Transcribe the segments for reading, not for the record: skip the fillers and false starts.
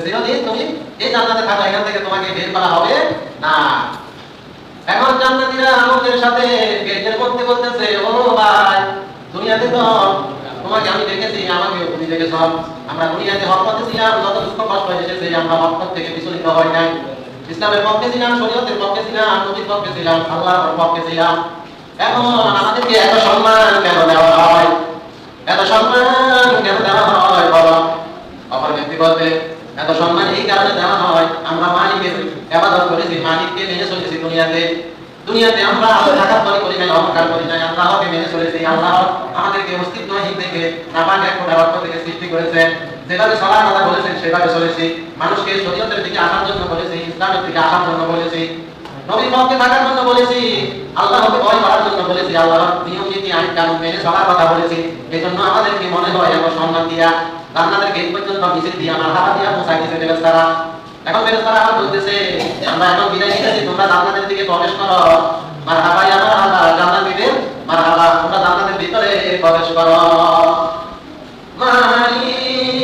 চিরদিন তুমি এই জান্নাতে থাকো, এখান থেকে তোমাকে বের করা হবে না। এখন জান্নাতীরা আনন্দের সাথে গেটের মধ্যে বলতেছে, ও ভাই, দুনিয়াতে তো তোমাকে আমি দেখেছি, আমাকে তুমি দেখেছ, আমরা দুনিয়াতে হক পথে ছিলাম, যত দুঃখ কষ্ট এসেছে আমরা হক পথ থেকে বিচলিত হই নাই, ইসলামের পক্ষে ছিলাম, শরীয়তের পক্ষে ছিলাম, নবীর পক্ষে ছিলাম, আল্লাহর পক্ষে ছিলাম। এখন আমাদেরকে এত সম্মান কেন দেওয়া হয়, এত সম্মান কেন দেওয়া হয় বলো? অপর ব্যক্তি বলবে, এত সম্মান এই কারণে দেওয়া হয়, আমরা মালিকের ইবাদত করেছি, মালিককে মেনে চলেছি দুনিয়াতে। দুনিয়াতে আমরা টাকার পরে করি নাই, অহংকার করি নাই, আল্লাহকে মেনে চলেছি। আল্লাহ আমাদেরকে অস্তিত্বহীন থেকে নাপাক এক ফোঁটা রক্ত থেকে সৃষ্টি করেছেন, যেভাবে চলার কথা বলেছেন সেভাবে চলেছি। মানুষকে শরীয়তের দিকে আসার জন্য বলেছি, ইসলামের দিকে আসার জন্য বলেছি, নবীর পক্ষে থাকার জন্য বলেছি, আল্লাহকে ভয় করার জন্য বলেছি, আল্লাহর নিয়ম নীতি আইন কানুন মেনে চলার কথা বলেছি। এই জন্য আমাদেরকে মনে হয় এত সম্মান দিয়া জান্নাতের গেট পর্যন্ত মিছিল দিয়া মারহাবা দিয়া পৌঁছাই দিয়েছে ফেরেশতারা। এখন ফেরেশতারা আবার বলতেছে, আমরা এখন বিদায় নিতেছি, তোমরা জান্নাতের দিকে প্রবেশ করো। মারহাবা ইয়া মারহাবা, জান্নাতীদের মারহাবা, তোমরা জান্নাতের ভিতরে প্রবেশ করো। মালিক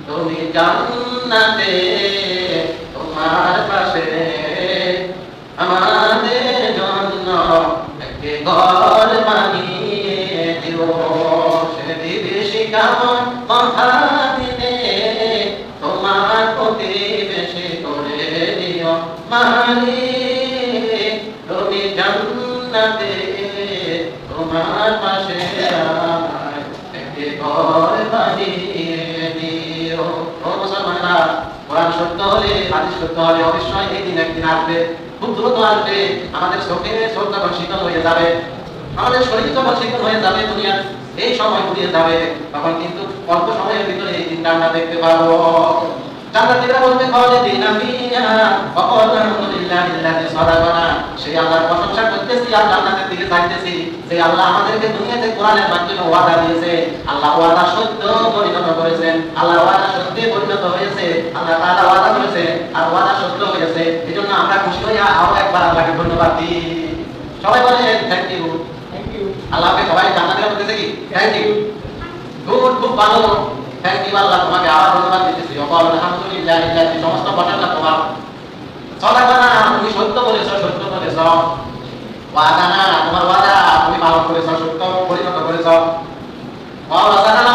তুমি জান্নাতে তোমার পাশে আমাদের জন্য একটি ঘর বানিয়ে দিও, সে বিভীষিকাময় মহাদিনে তোমার প্রতিবেশী করে দিও। মালিক তুমি জান্নাতে তোমার পাশে আমায় একটি ঘর বানিয়ে দিও। ও মুসলমানেরা, কোরআন সত্য হলে, হাদিস সত্য হলে অবশ্যই এই দিন একদিন আসবে, খুব দ্রুত আসবে। আমাদের চোখে চোখ যখন শীতল হয়ে যাবে, আমাদের শরীর যখন শীতল হয়ে যাবে, দুনিয়ার এই সময় ঘুরিয়ে যাবে, তখন কিন্তু অল্প সময়ের ভিতরে এই দিনটা আমরা দেখতে পাবো। জান্নাতীরা বলবে, খালিদিনা ফিহা ওয়া ক্বালা আলহামদুলিল্লাহিল্লাযী সাদাকানা। সেই আল্লাহর প্রশংসা করতেছি আর জান্নাতের দিকে চাইতেছি, যে আল্লাহ আমাদেরকে দুনিয়াতে কোরআনের মাধ্যমে ওয়াদা দিয়েছে, আল্লাহ ওয়াদা সত্য পরিণত করেছেন, আল্লাহ ওয়াদা সত্যে পরিণত হয়েছে, আল্লাহ তাআলা ওয়াদা করেছে আর ওয়াদা সত্য হয়েছে। এজন্য আমরা খুশি হইয়া আরো একবার আল্লাহকে ধন্যবাদ দিই। সবাই বলে থ্যাংক ইউ, থ্যাংক ইউ। আল্লাহকে সবাই জান্নাতীরা বলতেছে কি থ্যাংক ইউ, গুড, খুব ভালো, থ্যাংক ইউ আল্লাহ, তোমাকে আবার ধন্যবাদ দিতেছি। ওয়াল আলহামদুলিল্লাহিল্লাযী, সমস্ত প্রশংসা তোমার। সাদাকানা, তুমি সত্য বলেছো, সত্য বলেছো। ওয়াদানা, তোমার ওয়াদা তুমি পালন করেছো, সত্য পরিণত করেছো। ওয়াল সাদানা,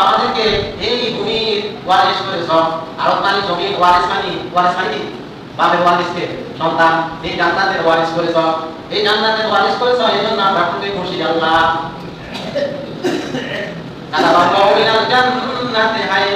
আমাদেরকে এই ভূমির ওয়ারিশ করেছো। আরব মানে জমির ওয়ারিশ, মানে ওয়ারিশ মানে কি? বাপের ওয়ারিশকে সন্তান, এই জান্নাতের ওয়ারিশ করেছো, এই জান্নাতের ওয়ারিশ করেছো। এই জন্য আমরা খুবই খুশি আল্লাহ।